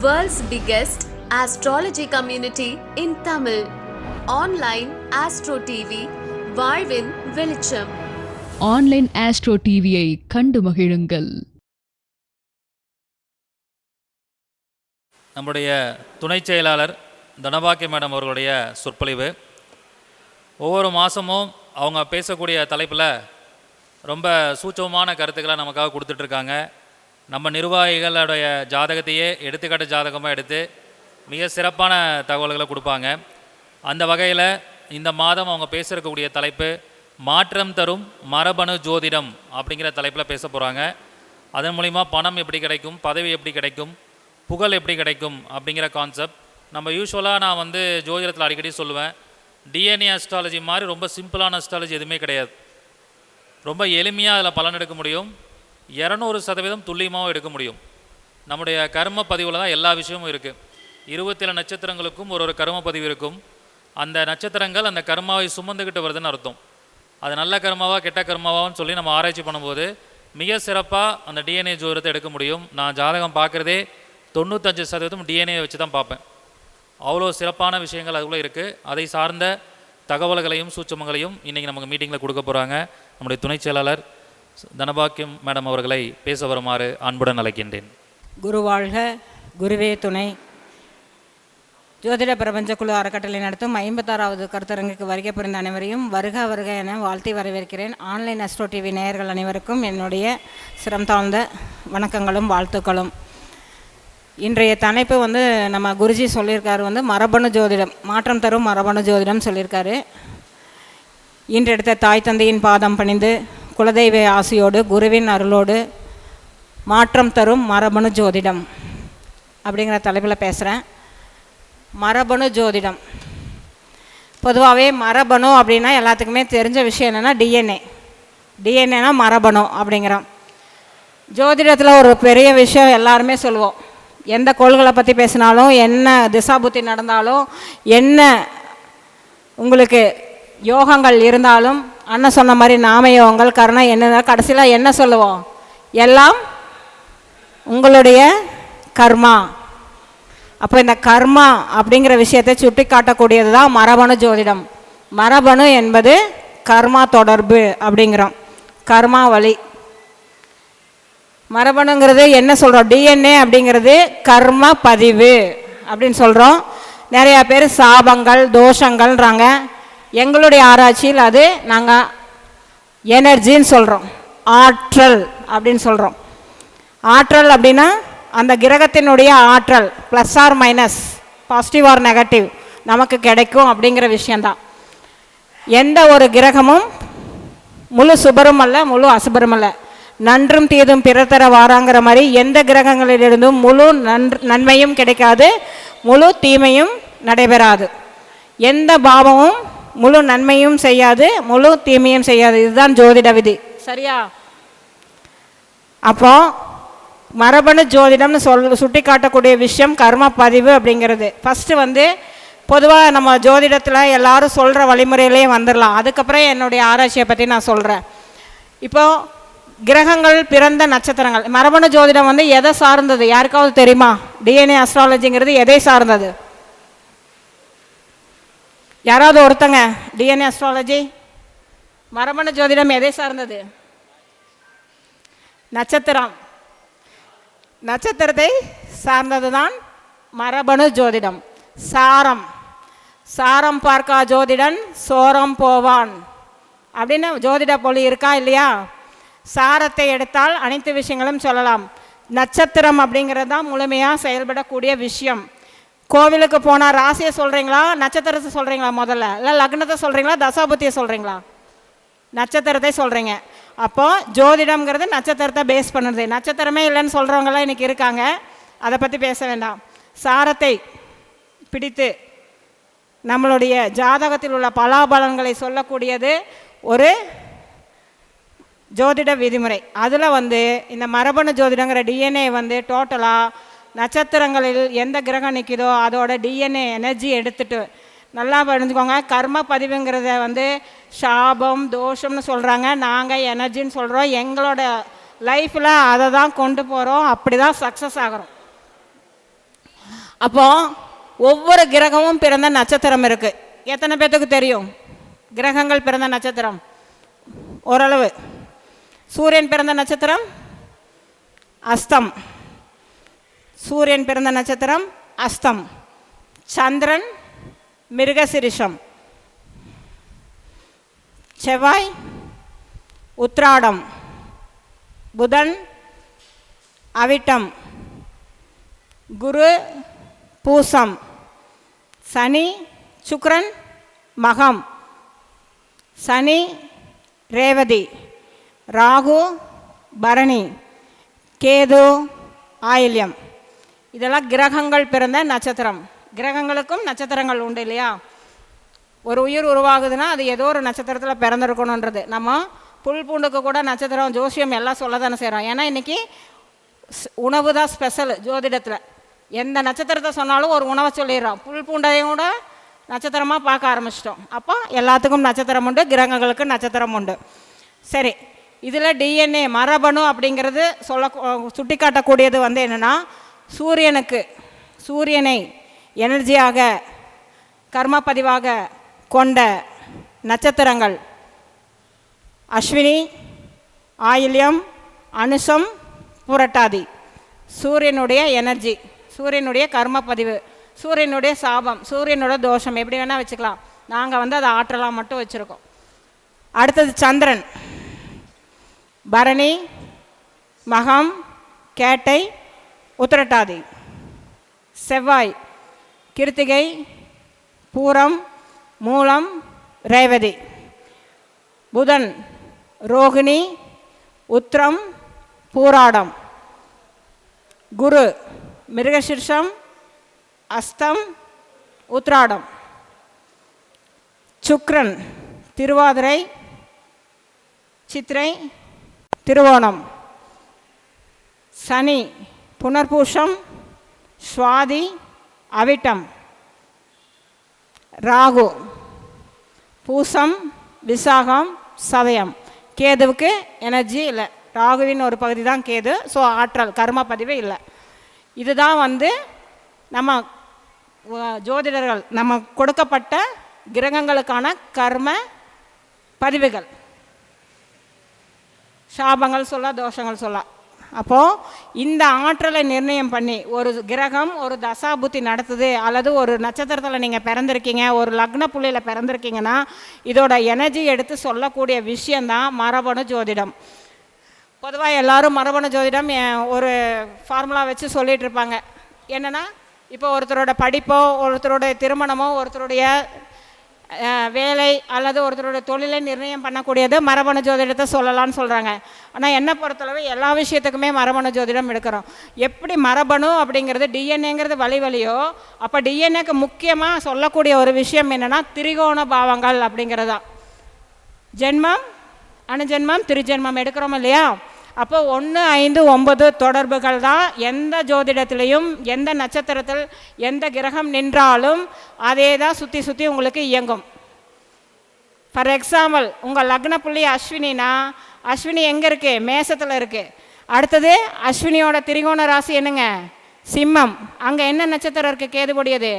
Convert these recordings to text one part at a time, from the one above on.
World's biggest astrology community in Tamil. Online Astro TV, வாழ்வின் வெளிச்சம். Online astro டிவியை கண்டு மகிழுங்கள். நம்முடைய துணை செயலாளர் தனபாக்கிய மேடம் அவர்களுடைய சொற்பொழிவு. ஒவ்வொரு மாதமும் அவங்க பேசக்கூடிய தலைப்பில் ரொம்ப சூட்சமான கருத்துக்களை நமக்காக கொடுத்துட்ருக்காங்க. நம்ம நிர்வாகிகளுடைய ஜாதகத்தையே எடுத்துக்காட்டு ஜாதகமாக எடுத்து மிக சிறப்பான தகவல்களை கொடுப்பாங்க. அந்த வகையில் இந்த மாதம் அவங்க பேசியிருக்கக்கூடிய தலைப்பு மாற்றம் தரும் மரபணு ஜோதிடம் அப்படிங்கிற தலைப்பில் பேச போகிறாங்க. அதன் மூலிமா பணம் எப்படி கிடைக்கும், பதவி எப்படி கிடைக்கும், புகழ் எப்படி கிடைக்கும் அப்படிங்கிற கான்செப்ட். நம்ம யூஸ்வலாக நான் ஜோதிடத்தில் அடிக்கடி சொல்லுவேன், டிஎன்ஏ அஸ்ட்ராலஜி மாதிரி ரொம்ப சிம்பிளான அஸ்ட்ராலஜி எதுவுமே கிடையாது. ரொம்ப எளிமையாக அதில் பலன் எடுக்க முடியும், 200% துல்லியமாகவும் எடுக்க முடியும். நம்முடைய கர்ம பதிவில் தான் எல்லா விஷயமும் இருக்குது. 27 நட்சத்திரங்களுக்கும் ஒரு கர்ம பதிவு இருக்கும். அந்த நட்சத்திரங்கள் அந்த கர்மாவை சுமந்துக்கிட்டு வருதுன்னு அர்த்தம். அது நல்ல கர்மாவா கெட்ட கர்மாவான்னு சொல்லி நம்ம ஆராய்ச்சி பண்ணும்போது மிக சிறப்பாக அந்த டிஎன்ஏ ஜோதிடத்தை எடுக்க முடியும். நான் ஜாதகம் பார்க்குறதே 95% டிஎன்ஏ வச்சு தான் பார்ப்பேன். அவ்வளோ சிறப்பான விஷயங்கள் அதுக்குள்ளே இருக்குது. அதை சார்ந்த தகவல்களையும் சூட்சமங்களையும் இன்றைக்கி நமக்கு மீட்டிங்கில் கொடுக்க போகிறாங்க. நம்முடைய துணை செயலாளர் தனபாக்கியம் மேடம் அவர்களை பேச வருமாறு அன்புடன் அழைக்கின்றேன். குரு வாழ்க, குருவே துணை. ஜோதிட பிரபஞ்ச குழு அறக்கட்டளை நடத்தும் 56வது கருத்தரங்குக்கு வருகை புரிந்த அனைவரையும் வருக வருக என வாழ்த்தி வரவேற்கிறேன். ஆன்லைன் அஸ்ட்ரோ டிவி நேயர்கள் அனைவருக்கும் என்னுடைய சிரம் தாழ்ந்த வணக்கங்களும் வாழ்த்துக்களும். இன்றைய தலைப்பு நம்ம குருஜி சொல்லியிருக்காரு, மரபணு ஜோதிடம், மாற்றம் தரும் மரபணு ஜோதிடம் சொல்லியிருக்காரு. இன்றெடுத்த தாய் தந்தையின் பாதம் பணிந்து குலதெய்வ ஆசையோடு குருவின் அருளோடு மாற்றம் தரும் மரபணு ஜோதிடம் அப்படிங்கிற தலைப்பில் பேசுகிறேன். மரபணு ஜோதிடம் பொதுவாகவே மரபணு அப்படின்னா எல்லாத்துக்குமே தெரிஞ்ச விஷயம் என்னென்னா டிஎன்ஏனா மரபணு அப்படிங்கிறோம். ஜோதிடத்தில் ஒரு பெரிய விஷயம் எல்லாருமே சொல்லுவோம், எந்த கோள்களை பற்றி பேசினாலும், என்ன திசாபுத்தி நடந்தாலும், என்ன உங்களுக்கு யோகங்கள் இருந்தாலும், அண்ணன் சொன்ன மாதிரி நாம யோகங்கள் கரணம் என்ன கடைசியில் என்ன சொல்லுவோம், எல்லாம் உங்களுடைய கர்மா. அப்போ இந்த கர்மா அப்படிங்கிற விஷயத்தை சுட்டி காட்டக்கூடியது தான் மரபணு ஜோதிடம். மரபணு என்பது கர்மா தொடர்பு அப்படிங்கிறோம், கர்மா வழி. மரபணுங்கிறது என்ன சொல்கிறோம், டிஎன்ஏ அப்படிங்கிறது கர்ம பதிவு அப்படின்னு சொல்கிறோம். நிறையா பேர் சாபங்கள் தோஷங்கள்ன்றாங்க. எங்களுடைய ஆராய்ச்சியில் அது நாங்கள் எனர்ஜின்னு சொல்கிறோம், ஆற்றல் அப்படின்னு சொல்கிறோம். ஆற்றல் அப்படின்னா அந்த கிரகத்தினுடைய ஆற்றல் plus or minus, positive or negative நமக்கு கிடைக்கும் அப்படிங்கிற விஷயந்தான். எந்த ஒரு கிரகமும் முழு சுபரும் அல்ல, முழு அசுபரும் அல்ல. நன்றும் தீதும் பிறத்தர வாராங்கிற மாதிரி எந்த கிரகங்களிலிருந்தும் முழு நன்மையும் கிடைக்காது, முழு தீமையும் நடைபெறாது. எந்த பாவமும் முழு நன்மையும் செய்யாது, முழு தீமையும் செய்யாது. இதுதான் ஜோதிட விதி, சரியா? அப்போ மரபணு ஜோதிடம்னு சுட்டி காட்டக்கூடிய விஷயம் கர்ம பதிவு அப்படிங்கிறது. ஃபஸ்ட்டு பொதுவாக நம்ம ஜோதிடத்தில் எல்லாரும் சொல்கிற வழிமுறையிலே வந்துடலாம். அதுக்கப்புறம் என்னுடைய ஆராய்ச்சியை பற்றி நான் சொல்கிறேன். இப்போது கிரகங்கள் பிறந்த நட்சத்திரங்கள், மரபணு ஜோதிடம் எதை சார்ந்தது யாருக்காவது தெரியுமா? டிஎன்ஏ அஸ்ட்ராலஜிங்கிறது எதை சார்ந்தது? யாராவது ஒருத்தங்க டிஎன்ஏ அஸ்ட்ராலஜி மரபணு ஜோதிடம் எதை சார்ந்தது? நட்சத்திரம், நட்சத்திரத்தை சார்ந்தது தான் மரபணு ஜோதிடம். சாரம், சாரம் பார்க்கா ஜோதிடன் சோரம் போவான் அப்படின்னு ஜோதிட பொலி இருக்கா இல்லையா? சாரத்தை எடுத்தால் அனைத்து விஷயங்களும் சொல்லலாம். நட்சத்திரம் அப்படிங்கிறது தான் முழுமையாக செயல்படக்கூடிய விஷயம். கோவிலுக்கு போனால் ராசியை சொல்கிறீங்களா, நட்சத்திரத்தை சொல்கிறீங்களா? முதல்ல இல்லை லக்னத்தை சொல்கிறீங்களா, தசாபுத்தியை சொல்கிறீங்களா? நட்சத்திரத்தை சொல்கிறீங்க. அப்போது ஜோதிடம்ங்கிறது நட்சத்திரத்தை பேஸ் பண்ணுறது. நட்சத்திரமே இல்லைன்னு சொல்கிறவங்களாம் இன்றைக்கி இருக்காங்க, அதை பற்றி பேச வேண்டாம். சாரத்தை பிடித்து நம்மளுடைய ஜாதகத்தில் உள்ள பலாபலன்களை சொல்லக்கூடியது ஒரு ஜோதிட விதிமுறை. அதில் இந்த மரபணு ஜோதிடங்கிற டிஎன்ஏ டோட்டலாக நட்சத்திரங்களில் எந்த கிரகம் நிற்கிதோ அதோட டிஎன்ஏ எனர்ஜி எடுத்துகிட்டு நல்லா புரிஞ்சுக்கோங்க. கர்ம பதிவுங்கிறத சாபம் தோஷம்னு சொல்கிறாங்க, நாங்கள் எனர்ஜின்னு சொல்கிறோம். எங்களோட லைஃப்பில் அதை தான் கொண்டு போகிறோம், அப்படி தான் சக்ஸஸ் ஆகிறோம். அப்போது ஒவ்வொரு கிரகமும் பிறந்த நட்சத்திரம் இருக்குது. எத்தனை பேர்த்துக்கு தெரியும் கிரகங்கள் பிறந்த நட்சத்திரம்? ஓரளவு. சூரியன் பிறந்த நட்சத்திரம் அஸ்தம். சூரியன் பிறந்த நட்சத்திரம் அஸ்தம். சந்திரன் மிருகசிரிஷம். செவ்வாய் உத்ராடம். புதன் அவிட்டம். குரு பூசம். சனி சுக்கிரன் மகம். சனி ரேவதி. ராகு பரணி. கேது ஆயில்யம். இதெல்லாம் கிரகங்கள் பிறந்த நட்சத்திரம். கிரகங்களுக்கும் நட்சத்திரங்கள் உண்டு இல்லையா? ஒரு உயிர் உருவாகுதுன்னா அது ஏதோ ஒரு நட்சத்திரத்தில் பிறந்திருக்கணுன்றது. நம்ம புல் பூண்டுக்கு கூட நட்சத்திரம் ஜோசியம் எல்லாம் சொல்ல தானே செய்கிறோம். ஏன்னா இன்றைக்கி உணவு தான் ஸ்பெஷல் ஜோதிடத்தில். எந்த நட்சத்திரத்தை சொன்னாலும் ஒரு உணவை சொல்லிடுறோம். புல் பூண்டையும் கூட நட்சத்திரமாக பார்க்க ஆரம்பிச்சிட்டோம். அப்போ எல்லாத்துக்கும் நட்சத்திரம் உண்டு, கிரகங்களுக்கு நட்சத்திரம் உண்டு. சரி, இதில் டிஎன்ஏ மரபணு அப்படிங்கிறது சுட்டி காட்டக்கூடியது வந்து என்னென்னா, சூரியனை எனர்ஜியாக கர்ம பதிவாக கொண்ட நட்சத்திரங்கள் அஸ்வினி, ஆயில்யம், அனுசம், புரட்டாதி. சூரியனுடைய எனர்ஜி, சூரியனுடைய கர்ம பதிவு, சூரியனுடைய சாபம், சூரியனோட தோஷம், எப்படி வேணால் வச்சுக்கலாம். நாங்கள் வந்து அதை ஆற்றலாம் மட்டும் வச்சுருக்கோம். அடுத்தது சந்திரன், பரணி, மகம், கேட்டை, உத்திரட்டாதி. செவ்வாய் கிருத்திகை, பூரம், மூலம், ரேவதி. புதன் ரோகிணி, உத்திரம், பூராடம். குரு மிருகசிர்ஷம், அஸ்தம், உத்ராடம். சுக்கிரன் திருவாதிரை, சித்திரை, திருவோணம். சனி புனர்பூஷம், சுவாதி, அவிட்டம். ராகு பூசம், விசாகம், சதயம். கேதுவுக்கு எனர்ஜி இல்லை. ராகுவின் ஒரு பகுதி தான் கேது. ஸோ ஆற்றல் கர்ம பதிவு இல்லை. இதுதான் வந்து நம்ம ஜோதிடர்கள் நம்ம கொடுக்கப்பட்ட கிரகங்களுக்கான கர்ம பதிவுகள். சாபங்கள் சொல்ல, தோஷங்கள் சொல்ல. அப்போது இந்த ஆற்றலை நிர்ணயம் பண்ணி ஒரு கிரகம் ஒரு தசாபுத்தி நடத்துது, அல்லது ஒரு நட்சத்திரத்தில் நீங்கள் பிறந்திருக்கீங்க, ஒரு லக்ன புள்ளியில் பிறந்திருக்கீங்கன்னா இதோட எனர்ஜி எடுத்து சொல்லக்கூடிய விஷயந்தான் மரபணு ஜோதிடம். பொதுவாக எல்லோரும் மரபணு ஜோதிடம் ஒரு ஃபார்முலா வச்சு சொல்லிகிட்டு இருப்பாங்க. என்னென்னா, இப்போ ஒருத்தரோட படிப்போ, ஒருத்தரோட திருமணமோ, ஒருத்தருடைய வேலை அல்லது ஒருத்தருடைய தொழிலை நிர்ணயம் பண்ணக்கூடியது மரபணு ஜோதிடத்தை சொல்லலாம்னு சொல்கிறாங்க. ஆனால் என்னை பொறுத்தளவு எல்லா விஷயத்துக்குமே மரபணு ஜோதிடம் எடுக்கிறோம். எப்படி மரபணு அப்படிங்கிறது டிஎன்ஏங்கிறது வழியோ, அப்போ டிஎன்ஏக்கு முக்கியமாக சொல்லக்கூடிய ஒரு விஷயம் என்னென்னா திரிகோண பாவங்கள் அப்படிங்கிறது தான். ஜென்மம், அணுஜென்மம், திருஜென்மம் எடுக்கிறோம் இல்லையா? அப்போ 1, 5, 9 தொடர்புகள் தான் எந்த ஜோதிடத்திலையும் எந்த நட்சத்திரத்தில் எந்த கிரகம் நின்றாலும் அதே தான் சுற்றி சுற்றி உங்களுக்கு இயங்கும். ஃபார் எக்ஸாம்பிள், உங்கள் லக்ன புள்ளி அஸ்வினினா, அஸ்வினி எங்கே இருக்குது? மேசத்தில் இருக்குது. அடுத்தது அஸ்வினியோட திரிகோண ராசி என்னங்க? சிம்மம். அங்கே என்ன நட்சத்திரம் இருக்குது? கேதுபடியது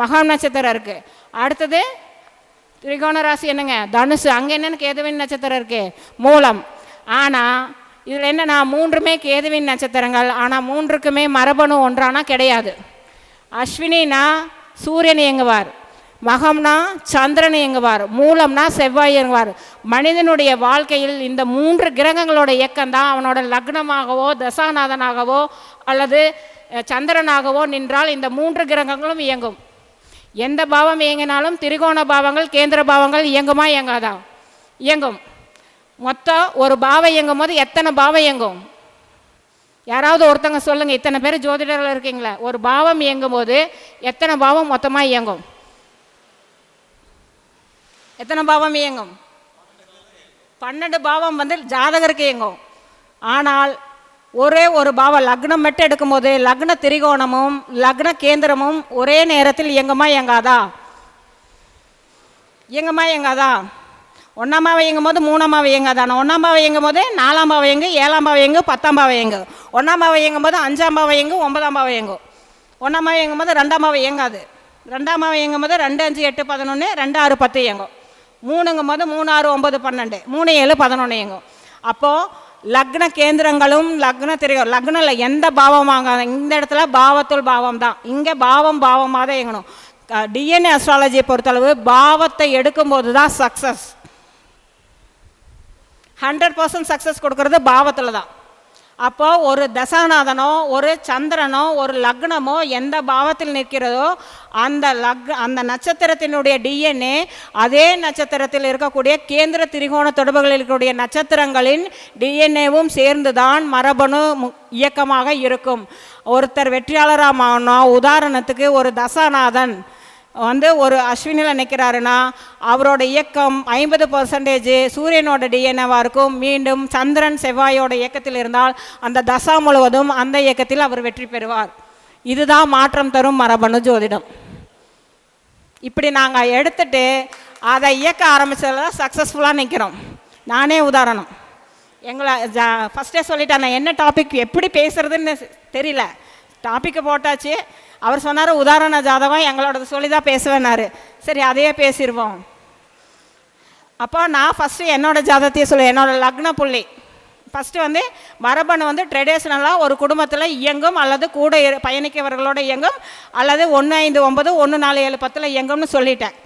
மகம் நட்சத்திரம் இருக்குது. அடுத்தது திரிகோண ராசி என்னங்க? தனுசு. அங்கே என்னென்னு கேதுவின் நட்சத்திரம் இருக்குது? மூலம். ஆனால் இதில் என்னன்னா, 3மே கேதுவின் நட்சத்திரங்கள். ஆனால் 3க்குமே மரபணு ஒன்றானா கிடையாது. அஸ்வினினா சூரியன் இயங்குவார், மகம்னா சந்திரன் இயங்குவார், மூலம்னா செவ்வாய் இயங்குவார். மனிதனுடைய வாழ்க்கையில் இந்த 3 கிரகங்களோட இயக்கம்தான் அவனோட லக்னமாகவோ தசாநாதனாகவோ அல்லது சந்திரனாகவோ நின்றால் இந்த 3 கிரகங்களும் இயங்கும். எந்த பாவம் இயங்கினாலும் திரிகோண பாவங்கள், கேந்திர பாவங்கள் இயங்குமா இயங்காதா? இயங்கும். மொத்தம் ஒரு பாவம் இயங்கும் போது எத்தனை பாவம் இயங்கும்? யாராவது ஒருத்தங்க சொல்லுங்கள். இத்தனை பேர் ஜோதிடர்கள் இருக்கீங்களா? ஒரு பாவம் இயங்கும் போது எத்தனை பாவம் மொத்தமாக இயங்கும்? எத்தனை பாவம் இயங்கும்? 12 பாவம் வந்து ஜாதகருக்கு இயங்கும். ஆனால் ஒரே ஒரு பாவம் லக்னம் மட்டும் எடுக்கும்போது லக்ன திரிகோணமும் லக்ன கேந்திரமும் ஒரே நேரத்தில் இயங்குமா இயங்காதா? இயங்குமா இயங்காதா? 1ஆம் பாவம் இயங்கும் போது 3ஆம் பாவம் இயங்காதா? 1ஆம் பாவம் இயங்கும் போது 4ஆம் பாவம் இயங்கு, 7ஆம் பாவம் இயங்கு, 10ஆம் பாவம் இயங்கு. 1ஆம் பாவம் இயங்கும் போது 5ஆம் பாவம் இயங்கு, 9ஆம் பாவம் இயங்கும். ஒன்றாம் மாவை இயங்கும் போது ரெண்டாம் மாவை இயங்காது. ரெண்டாம் மாவை இயங்கும் போது 2 5 8 11, 2 6 10 இயங்கும். 3ங்கும் போது 3 6 9 12, 3 7 11 இயங்கும். அப்போது லக்ன கேந்திரங்களும் லக்ன திரிகோணம், லக்னில் எந்த பாவமாக, இந்த இடத்துல பாவத்துள் பாவம் தான், இங்கே பாவமாக தான் இயங்கணும். டிஎன்ஏ அஸ்ட்ராலஜியை பொறுத்தளவு பாவத்தை எடுக்கும்போது தான் சக்ஸஸ். 100% சக்ஸஸ் கொடுக்கறது பாவத்தில் தான். அப்போது ஒரு தசாநாதனோ ஒரு சந்திரனோ ஒரு லக்னமோ எந்த பாவத்தில் நிற்கிறதோ அந்த நட்சத்திரத்தினுடைய டிஎன்ஏ அதே நட்சத்திரத்தில் இருக்கக்கூடிய கேந்திர திரிகோண தொடர்புகளில் இருக்கக்கூடிய நட்சத்திரங்களின் டிஎன்ஏவும் சேர்ந்து தான் மரபணு இயக்கமாக இருக்கும். ஒருத்தர் வெற்றியாளராக, உதாரணத்துக்கு ஒரு தசாநாதன் ஒரு அஸ்வினியில் நிற்கிறாருன்னா அவரோட இயக்கம் 50% சூரியனோட டிஎன்ஏவாக இருக்கும். மீண்டும் சந்திரன் செவ்வாயோட இயக்கத்தில் இருந்தால் அந்த தசா முழுவதும் அந்த இயக்கத்தில் அவர் வெற்றி பெறுவார். இதுதான் மாற்றம் தரும் மரபணு ஜோதிடம். இப்படி நாங்கள் எடுத்துட்டு அதை இயக்க ஆரம்பித்ததில் சக்ஸஸ்ஃபுல்லாக நிற்கிறோம். நானே உதாரணம். எங்களை ஃபஸ்ட்டே சொல்லிட்டேன், நான் என்ன டாபிக் எப்படி பேசுகிறதுன்னு தெரியல. டாப்பிக்கை போட்டாச்சு. அவர் சொன்னார் உதாரண ஜாதகம் எங்களோட சொல்லி தான் பேசுவேன்னாரு. சரி, அதையே பேசிடுவோம். அப்போ நான் ஃபஸ்ட்டு என்னோடய ஜாதகத்தையே சொல்லுவேன். என்னோடய லக்ன புள்ளி ஃபஸ்ட்டு மரபணு ட்ரெடிஷ்னலாக ஒரு குடும்பத்தில் இயங்கும் அல்லது கூட பயணிக்கவர்களோட இயங்கும் அல்லது 1 5 9 1 4 7 10 இயங்கும்னு சொல்லிட்டேன்.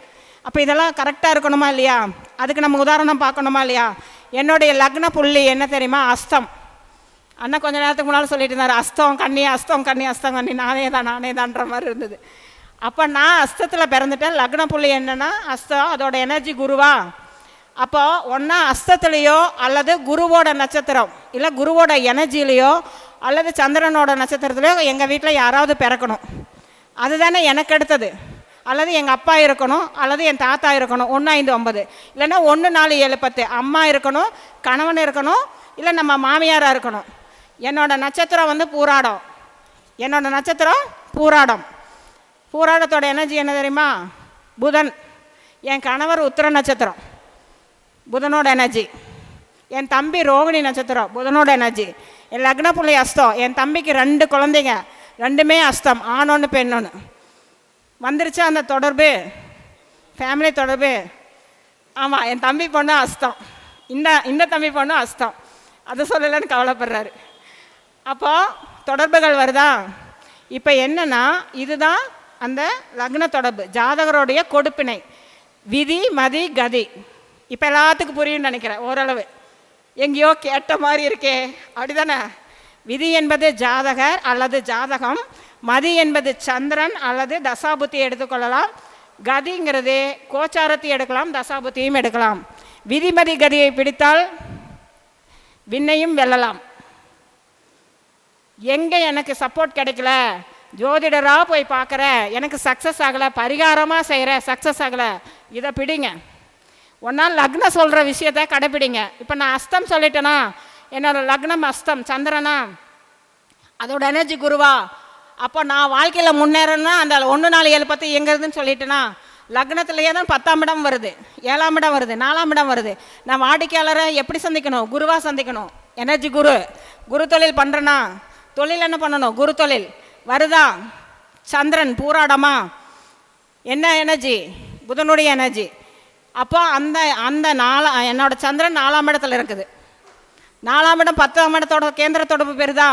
அப்போ இதெல்லாம் கரெக்டாக இருக்கணுமா இல்லையா? அதுக்கு நம்ம உதாரணம் பார்க்கணுமா இல்லையா? என்னுடைய லக்ன புள்ளி என்ன தெரியுமா? அஸ்தம். அண்ணா கொஞ்ச நேரத்துக்கு முன்னால் சொல்லிட்டு இருந்தார், அஸ்தம் கண்ணி அஸ்தம் கண்ணி அஸ்தம் கண்ணி, நானே தான்ற மாதிரி இருந்தது. அப்போ நான் அஸ்தத்தில் பிறந்துட்டேன். லக்ன புள்ளி என்னென்னா அஸ்தம், அதோட எனர்ஜி குருவா. அப்போ ஒன்றா அஸ்தத்துலேயோ அல்லது குருவோட நட்சத்திரம் இல்லை குருவோட எனர்ஜிலேயோ அல்லது சந்திரனோட நட்சத்திரத்துலையோ எங்கள் வீட்டில் யாராவது பிறக்கணும். அதுதானே எனக்கு எடுத்தது. அல்லது எங்கள் அப்பா இருக்கணும் அல்லது என் தாத்தா இருக்கணும். 1 5 9 இல்லைன்னா 1 4 7 10 அம்மா இருக்கணும், கணவன் இருக்கணும், இல்லை நம்ம மாமியாராக இருக்கணும். என்னோட நட்சத்திரம் பூராடம். என்னோட நட்சத்திரம் பூராடம். பூராடத்தோட எனர்ஜி என்ன தெரியுமா? புதன். என் கணவர் உத்திர நட்சத்திரம், புதனோட எனர்ஜி. என் தம்பி ரோகிணி நட்சத்திரம், புதனோட எனர்ஜி. என் லக்ன புள்ளி அஸ்தம். என் தம்பிக்கு 2 குழந்தைங்க, 2மே அஸ்தம், ஆணொன்று பெண்ணொன்று. வந்துருச்சா அந்த தொடர்பு, ஃபேமிலி தொடர்பு? ஆமாம், என் தம்பி பொண்ணு அஸ்தம், இந்த தம்பி பொண்ணு அஸ்தம். அதை சொல்லலைன்னு கவலைப்படுறாரு. அப்போ தொடர்புகள் வருதா? இப்போ என்னென்னா இதுதான் அந்த லக்ன தொடர்பு, ஜாதகருடைய கொடுப்பினை, விதி மதி கதி. இப்போ எல்லாத்துக்கும் புரியும்னு நினைக்கிறேன் ஓரளவு. எங்கேயோ கேட்ட மாதிரி இருக்கே, அப்படி தானே? விதி என்பது ஜாதகர் அல்லது ஜாதகம், மதி என்பது சந்திரன் அல்லது தசாபுத்தி எடுத்துக்கொள்ளலாம், கதிங்கிறது கோச்சாரத்தை எடுக்கலாம், தசாபுத்தியும் எடுக்கலாம். விதிமதி கதியை பிடித்தால் விண்ணையும் வெல்லலாம். எங்கே எனக்கு சப்போர்ட் கிடைக்கல, ஜோதிடராக போய் பார்க்குற, எனக்கு சக்ஸஸ் ஆகலை, பரிகாரமாக செய்கிற சக்ஸஸ் ஆகலை, இதை பிடிங்க. ஒன்றால் லக்னம் சொல்கிற விஷயத்தை கடைப்பிடிங்க. இப்போ நான் அஸ்தம் சொல்லிட்டேன்னா என்னோடய லக்னம் அஸ்தம் சந்திரனா, அதோட எனர்ஜி குருவா. அப்போ நான் வாழ்க்கையில் முன்னேறணும்னா அந்த 1 4 7 10 எங்கிறதுன்னு சொல்லிட்டேன்னா லக்னத்திலேயே தான் 10ஆம் இடம் வருது, 7ஆம் இடம் வருது, 4ஆம் இடம் வருது. நான் வாடிக்கையாளரை எப்படி சந்திக்கணும்? குருவாக சந்திக்கணும். எனர்ஜி குரு. குரு தொழில் பண்ணுறேன்னா தொழில் என்ன பண்ணணும்? குரு தொழில் வருதா? சந்திரன் பூராடமா, என்ன எனர்ஜி? புதனுடைய எனர்ஜி. அப்போ அந்த என்னோட சந்திரன் 4ஆம் இடத்துல இருக்குது. 4ஆம் இடம் 10ஆம் இடத்தோட கேந்திர தொடர்பு பெறுதா?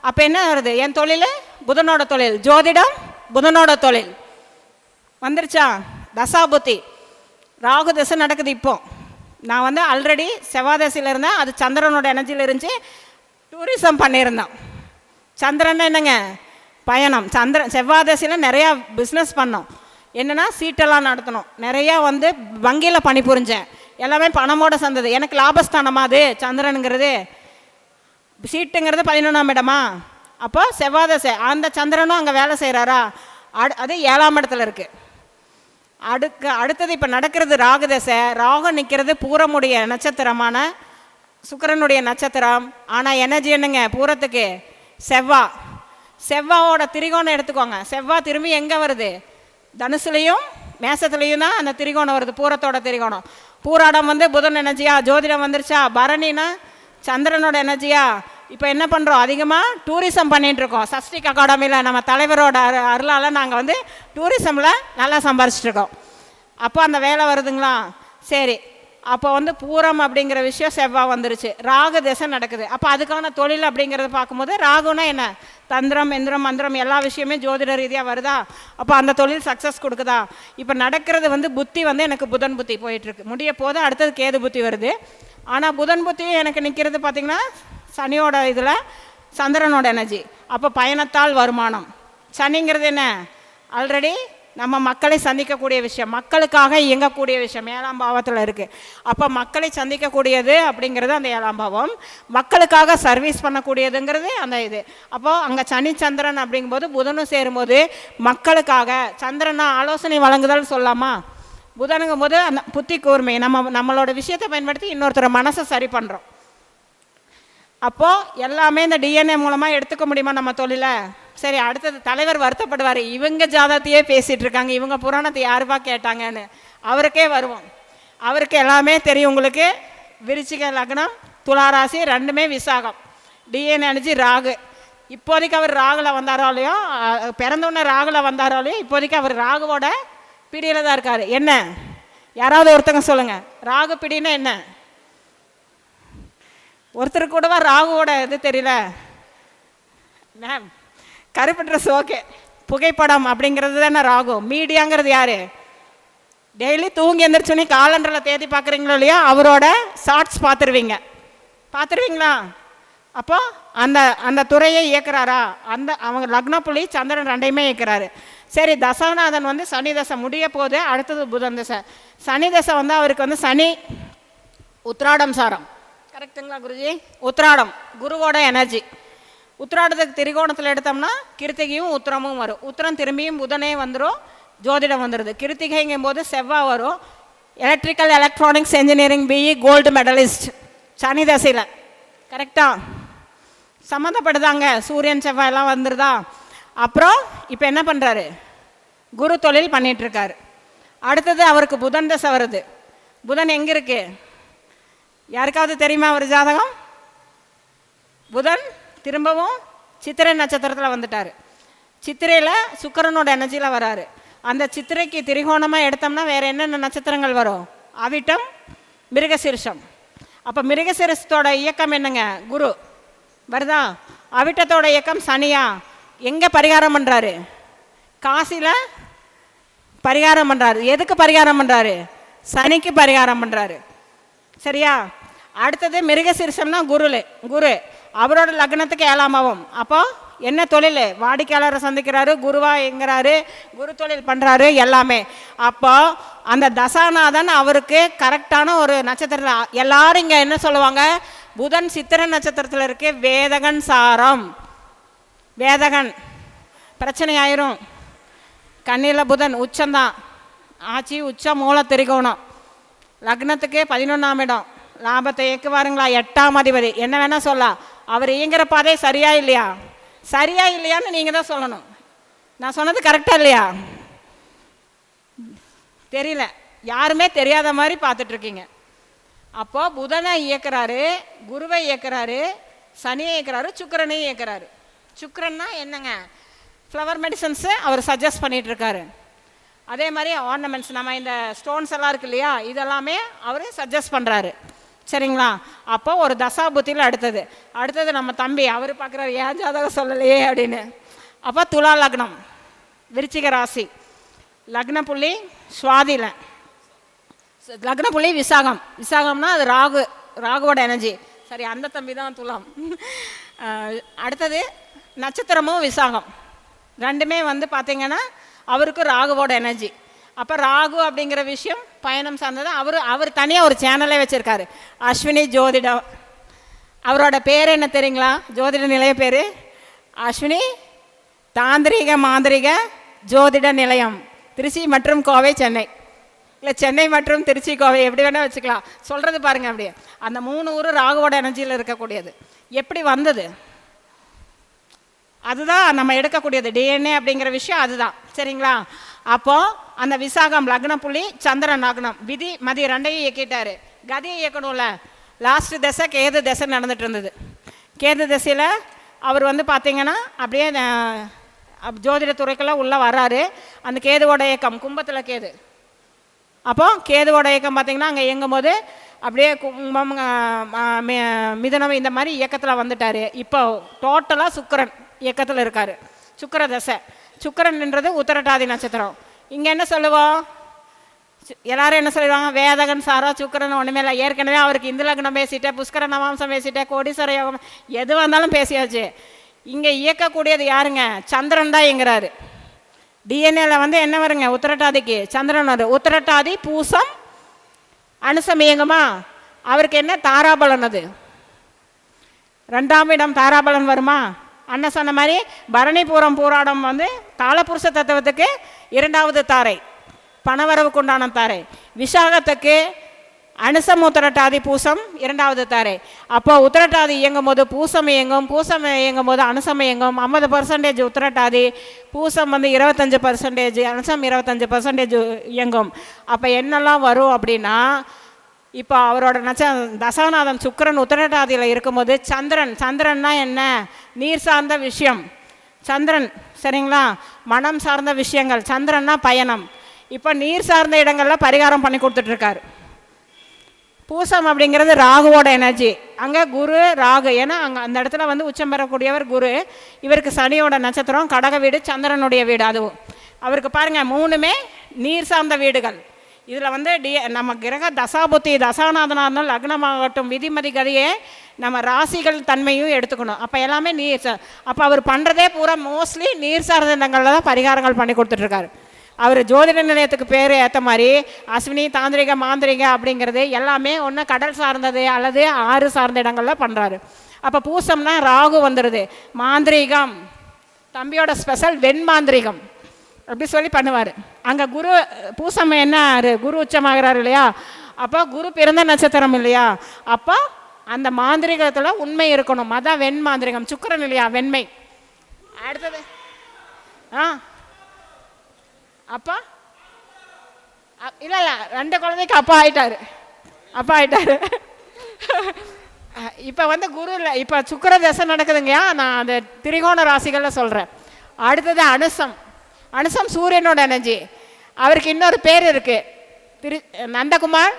அப்போ என்ன வருது? என் தொழில் புதனோட தொழில், ஜோதிடம் புதனோட தொழில் வந்துருச்சா? தசாபுத்தி ராகு தசை நடக்குது. இப்போ நான் ஆல்ரெடி செவ்வாதசையில் இருந்தேன், அது சந்திரனோட எனர்ஜியில் இருந்துச்சு. டூரிசம் பண்ணியிருந்தேன். சந்திரன் என்னங்க? பயணம். செவ்வாதசையில் நிறையா பிஸ்னஸ் பண்ணோம். என்னென்னா சீட்டெல்லாம் நடத்தணும், நிறையா வங்கியில் பணிபுரிஞ்சேன், எல்லாமே பணமோட சந்தது. எனக்கு லாபஸ்தானமா அது சந்திரனுங்கிறது? சீட்டுங்கிறது 11ஆம் இடமா? அப்போ செவ்வாதசை, அந்த சந்திரனும் அங்கே வேலை செய்கிறாரா? அது 7ஆம் இடத்துல இருக்குது. அடுத்தது இப்போ நடக்கிறது ராகுதசை. ராகு நிற்கிறது பூரமுடைய நட்சத்திரமான சுக்கிரனுடைய நட்சத்திரம். ஆனால் எனர்ஜி என்னங்க பூரத்துக்கு? செவ்வாவோட திரிகோணம் எடுத்துக்கோங்க. செவ்வாய் திரும்பி எங்கே வருது? தனுசுலையும் மேசத்துலேயும் தான் அந்த திரிகோணம் வருது, பூரத்தோட திரிகோணம். பூராடம் புதன் எனர்ஜியா? ஜோதிடம் வந்துருச்சா? பரணினா சந்திரனோட எனர்ஜியா? இப்போ என்ன பண்ணுறோம், அதிகமாக டூரிசம் பண்ணிகிட்ருக்கோம். சஸ்டிக் அகாடமியில் நம்ம தலைவரோட அருளால் நாங்கள் வந்து டூரிசமில் நல்லா சம்பாரிச்சிட்ருக்கோம். அப்போ அந்த வேலை வருதுங்களா? சரி, அப்போ வந்து பூரம் அப்படிங்கிற விஷயம் செவ்வாய் வந்துருச்சு, ராகு திசை நடக்குது. அப்போ அதுக்கான தொழில் அப்படிங்கிறத பார்க்கும்போது ராகுனா என்ன, தந்திரம் எந்திரம் மந்திரம் எல்லா விஷயமே ஜோதிட ரீதியாக வருதா? அப்போ அந்த தொழில் சக்ஸஸ் கொடுக்குதா? இப்போ நடக்கிறது வந்து புத்தி வந்து எனக்கு புதன் புத்தி போயிட்டுருக்கு, முடிய போது அடுத்தது கேது புத்தி வருது. ஆனால் புதன் புத்தியும் எனக்கு நிற்கிறது பார்த்திங்கன்னா சனியோட இதில் சந்திரனோட எனர்ஜி. அப்போ பயணத்தால் வருமானம். சனிங்கிறது என்ன, ஆல்ரெடி நம்ம மக்களை சந்திக்கக்கூடிய விஷயம், மக்களுக்காக இயங்கக்கூடிய விஷயம் 7ஆம் பாவத்தில் இருக்குது. அப்போ மக்களை சந்திக்கக்கூடியது அப்படிங்கிறது அந்த 7ஆம் பாவம், மக்களுக்காக சர்வீஸ் பண்ணக்கூடியதுங்கிறது அந்த இது. அப்போது அங்கே சனி சந்திரன் அப்படிங்கும்போது புதனும் சேரும்போது மக்களுக்காக, சந்திரனா ஆலோசனை வழங்குதல் சொல்லலாமா, புதனுங்கும் போது அந்த புத்தி கூர்மை, நம்மளோட விஷயத்தை பயன்படுத்தி இன்னொருத்தர் மனசை சரி பண்ணுறோம். அப்போது எல்லாமே இந்த டிஎன்ஏ மூலமாக எடுத்துக்க முடியுமா நம்ம தொழிலை? சரி, அடுத்தது தலைவர் வருத்தப்படுவார், இவங்க ஜாதகத்தையே பேசிகிட்டு இருக்காங்க, இவங்க புராணத்தை யாருப்பா கேட்டாங்கன்னு. அவருக்கே வருவோம், அவருக்கு எல்லாமே தெரியும். உங்களுக்கு விருச்சிக லக்னம் துளாராசி ரெண்டுமே விசாகம், டிஎன்ஏ அணிஞ்சு ராகு. இப்போதைக்கு அவர் ராகுல வந்தாராலையோ, பிறந்தோடனே ராகுல வந்தாராலையோ, இப்போதைக்கு அவர் ராகுவோட பிடியில் தான் இருக்கார். என்ன, யாராவது ஒருத்தங்க சொல்லுங்கள், ராகு பிடின்னா என்ன? ஒருத்தருக்கு கூடவா ராகுவோட இது தெரியல மேம்? கருப்பு ட்ரெஸ் ஓகே, புகைப்படம் அப்படிங்கிறது தானே ராகு. மீடியாங்கிறது யார்? டெய்லி தூங்கி எந்திரிச்சோன்னே காலண்டரில் தேதி பார்க்குறீங்களோ இல்லையா, அவரோட ஷார்ட்ஸ் பார்த்துருவீங்களா? அப்போ அந்த அந்த துறையை இயக்குறாரா? அவங்க லக்னப்புள்ளி சந்திரன் ரெண்டையுமே இயக்குறாரு. சரி, தசாநாதன் வந்து சனி தசை முடிய போது, அடுத்தது புதன் தசை. சனி தசை வந்து அவருக்கு வந்து சனி உத்திராடம் சாரம், கரெக்டுங்களா குருஜி? உத்திராடம் குருவோட எனர்ஜி. உத்திராடத்துக்கு திரிகோணத்தில் எடுத்தோம்னா கிருத்திகையும் உத்திரமும் வரும். உத்திரம் திரும்பியும் புதனே வந்துடும், ஜோதிடம் வந்துடுது. கிருத்திகைங்கும் போது செவ்வாய் வரும். Electrical electronics engineering BE gold medalist சனி தசையில், கரெக்டாக சம்மந்தப்படுதாங்க. சூரியன் செவ்வாயெல்லாம் வந்துடுதா? அப்புறம் இப்போ என்ன பண்ணுறாரு, குரு தொழில் பண்ணிகிட்ருக்காரு. அடுத்தது அவருக்கு புதன் தசை வருது. புதன் எங்கே இருக்குது, யாருக்காவது தெரியுமா ஒரு ஜாதகம்? புதன் திரும்பவும் சித்திரை நட்சத்திரத்தில் வந்துட்டார். சித்திரையில் சுக்கிரனோட எனர்ஜியில் வராரு. அந்த சித்திரைக்கு திரிகோணமாக எடுத்தோம்னா வேறு என்னென்ன நட்சத்திரங்கள் வரும்? அவிட்டம், மிருகசீரிஷம். அப்போ மிருகசீரிஷத்தோட இயக்கம் என்னங்க, குரு வருதா? அவிட்டத்தோட இயக்கம் சனியா? எங்கே பரிகாரம் பண்ணுறாரு? காசியில் பரிகாரம் பண்ணுறாரு. எதுக்கு பரிகாரம் பண்ணுறாரு? சனிக்கு பரிகாரம் பண்ணுறாரு. சரியா? அடுத்தது மிருகசீரிஷம்னா குரு அவரோட லக்னத்துக்கு 7ஆம் பாவம். அப்போ என்ன தொழில், வாடிக்கையாளரை சந்திக்கிறாரு, குருவா எங்கிறாரு, குரு தொழில் பண்ணுறாரு எல்லாமே. அப்போ அந்த தசாநாதன் அவருக்கு கரெக்டான ஒரு நட்சத்திரத்தில். எல்லாரும் இங்கே என்ன சொல்லுவாங்க, புதன் சித்திரை நட்சத்திரத்தில் இருக்கு, வேதகன் சாரம். வேதகன் பிரச்சனை ஆயிரும். கண்ணியில் புதன் உச்சம்தான், ஆட்சி உச்சம் மூல திரிகோணம். லக்னத்துக்கு 11ஆம் இடம், லாபத்தை இயக்குவாருங்களா, 8ஆம் அதிபதி. என்ன வேணால் சொல்லலாம். அவர் இயங்குற பாதை சரியா இல்லையா? சரியா இல்லையான்னு நீங்கள் தான் சொல்லணும். நான் சொன்னது கரெக்டாக இல்லையா? தெரியல, யாருமே தெரியாத மாதிரி பார்த்துட்ருக்கீங்க. அப்போது புதனை இயக்குறாரு, குருவை இயக்குறாரு, சனியை இயக்குறாரு, சுக்கிரனையும் இயக்குறாரு. சுக்கிரன்னா என்னங்க, ஃப்ளவர் மெடிசன்ஸு அவர் சஜஸ்ட் பண்ணிகிட்ருக்காரு. அதே மாதிரி ஆர்னமெண்ட்ஸ், நம்ம இந்த ஸ்டோன்ஸ் எல்லாம் இருக்கு இல்லையா, இதெல்லாமே அவர் சஜஸ்ட் பண்ணுறாரு. சரிங்களா? அப்போ ஒரு தசா புத்தியில் அடுத்தது நம்ம தம்பி அவர் பார்க்குறாரு, ஏன் ஜாதகம் சொல்லலையே அப்படின்னு. அப்போ துலா லக்னம், விருச்சிக ராசி, லக்ன புள்ளி சுவாதியில், லக்ன புள்ளி விசாகம்னா அது ராகுவோட எனர்ஜி. சரி, அந்த தம்பி தான் துலாம். அடுத்தது நட்சத்திரமும் விசாகம், ரெண்டுமே வந்து பார்த்திங்கன்னா அவருக்கு ராகுவோட எனர்ஜி. அப்போ ராகு அப்படிங்கிற விஷயம் பயணம் சார்ந்தது. அவர் தனியாக ஒரு சேனலே வச்சுருக்காரு, அஸ்வினி ஜோதிடம். அவரோட பேர் என்ன தெரியுங்களா? ஜோதிட நிலைய பேர் அஸ்வினி தாந்திரிக மாந்திரிக ஜோதிட நிலையம், திருச்சி மற்றும் கோவை, சென்னை. இல்லை சென்னை மற்றும் திருச்சி கோவை எப்படி வேணால் வச்சுக்கலாம். சொல்கிறது பாருங்கள், அப்படியே அந்த 3 ஊர் ராகுவோட எனர்ஜியில் இருக்கக்கூடியது. எப்படி வந்தது அதுதான் நம்ம எடுக்கக்கூடியது, டிஎன்ஏ அப்படிங்கிற விஷயம் அதுதான். சரிங்களா? அப்போது அந்த விசாகம் லக்ன புள்ளி சந்திரன் லக்னம், விதி மதி ரெண்டையும் இயக்கிட்டாரு. கதியை இயக்கணும்ல. லாஸ்ட் தசை கேது தசை நடந்துட்டு இருந்தது. கேது திசையில் அவர் வந்து பார்த்திங்கன்னா அப்படியே ஜோதிட துறைக்கெல்லாம் உள்ளே வர்றாரு. அந்த கேதுவோட இயக்கம் கும்பத்தில் கேது. அப்போது கேதுவோட இயக்கம் பார்த்திங்கன்னா அங்கே இயங்கும்போது அப்படியே கும்பம் மிதுனம் இந்த மாதிரி இயக்கத்தில் வந்துட்டார். இப்போ டோட்டலாக சுக்கிரன் இயக்கத்தில் இருக்கார். சுக்கிர தசை. சுக்கிரன்ன்றது உத்திரட்டாதி நட்சத்திரம். இங்கே என்ன சொல்லுவோம், எல்லாரும் என்ன சொல்லுவாங்க, வேதகன் சாரா சுக்கிரன் ஒன்றுமே இல்லை. ஏற்கனவே அவருக்கு இந்து லக்னம் பேசிட்டேன், புஷ்கர நவாம்சம் பேசிட்டேன், கோடீஸ்வர யோகம் எது வந்தாலும் பேசியாச்சு. இங்கே இயக்கக்கூடியது யாருங்க, சந்திரன் தான் இயங்குறாரு. டிஎன்ஏல வந்து என்ன வருங்க, உத்திரட்டாதிக்கு சந்திரன் வரும். உத்திரட்டாதி பூசம் அனுசம் இயங்குமா, அவருக்கு என்ன தாராபலன், அது 2ஆம் இடம் தாராபலன் வருமா. அண்ணன் சொன்ன மாதிரி பரணிபுரம் பூராடம் வந்து காலபுருஷ தத்துவத்துக்கு 2வது தாரை, பணவரவுக்கு உண்டான தாரை. விசாகத்துக்கு அனுசம் உத்திரட்டாதி பூசம் 2வது தாரை. அப்போ உத்திரட்டாதி இயங்கும் போது பூசம் இயங்கும், பூசம் இயங்கும் போது அனுசம் இயங்கும். 50% உத்திரட்டாதி, பூசம் வந்து 25%, அனுசம் 25% இயங்கும். அப்போ என்னெல்லாம் வரும் அப்படின்னா, இப்போ அவரோட தசாநாதன் சுக்கிரன் உத்திரட்டாதியில் இருக்கும்போது சந்திரன்னா என்ன, நீர் சார்ந்த விஷயம் சந்திரன், சரிங்களா, மனம் சார்ந்த விஷயங்கள். சந்திரன்னா பயணம். இப்போ நீர் சார்ந்த இடங்களில் பரிகாரம் பண்ணி கொடுத்துட்ருக்காரு. பூசம் அப்படிங்கிறது ராகுவோட எனர்ஜி. அங்கே குரு ராகு, ஏன்னா அங்கே அந்த இடத்துல வந்து உச்சம் பெறக்கூடியவர் குரு. இவருக்கு சனியோட நட்சத்திரம், கடக வீடு, சந்திரனுடைய வீடு. அதுவும் அவருக்கு பாருங்கள் 3மே நீர் சார்ந்த வீடுகள். இதில் வந்து நம்ம கிரக தசாபுத்தி தசாநாதனாக லக்னமாகட்டும் விதிமதி கதையே நம்ம ராசிகள் தன்மையும் எடுத்துக்கணும். அப்போ எல்லாமே நீர். அப்போ அவர் பண்ணுறதே பூரா மோஸ்ட்லி நீர் சார்ந்த இடங்களில் தான் பரிகாரங்கள் பண்ணி கொடுத்துட்ருக்காரு. அவர் ஜோதிட நிலையத்துக்கு பேர் ஏற்ற மாதிரி அஸ்வினி தாந்திரிக மாந்திரிக அப்படிங்கிறது எல்லாமே ஒன்று கடல் சார்ந்தது அல்லது ஆறு சார்ந்த இடங்களில் பண்ணுறாரு. அப்போ பூசம்னா ராகு வந்துடுது. மாந்திரிகம் தம்பியோட ஸ்பெஷல் வெண்மாந்திரிகம் அப்படி சொல்லி பண்ணுவார். அங்கே குரு பூசம் என்ன குரு உச்சமாகிறார் இல்லையா, அப்போ குரு பிறந்த நட்சத்திரம் இல்லையா, அப்போ அந்த மாந்திரிகத்தில் உண்மை இருக்கணும். அதான் வெண்மாந்திரிகம். சுக்கிரன் இல்லையா, வெண்மை. அடுத்தது அப்பா இல்லை 2 குழந்தைக்கு அப்பா ஆயிட்டாரு. இப்போ வந்து குரு இல்லை, இப்போ சுக்கிர தசை நடக்குதுங்கய்யா. நான் அந்த திரிகோண ராசிகளில் சொல்கிறேன். அடுத்தது அனுசம் சூரியனோட எனர்ஜி. அவருக்கு இன்னொரு பேர் இருக்குது, நந்தகுமார்.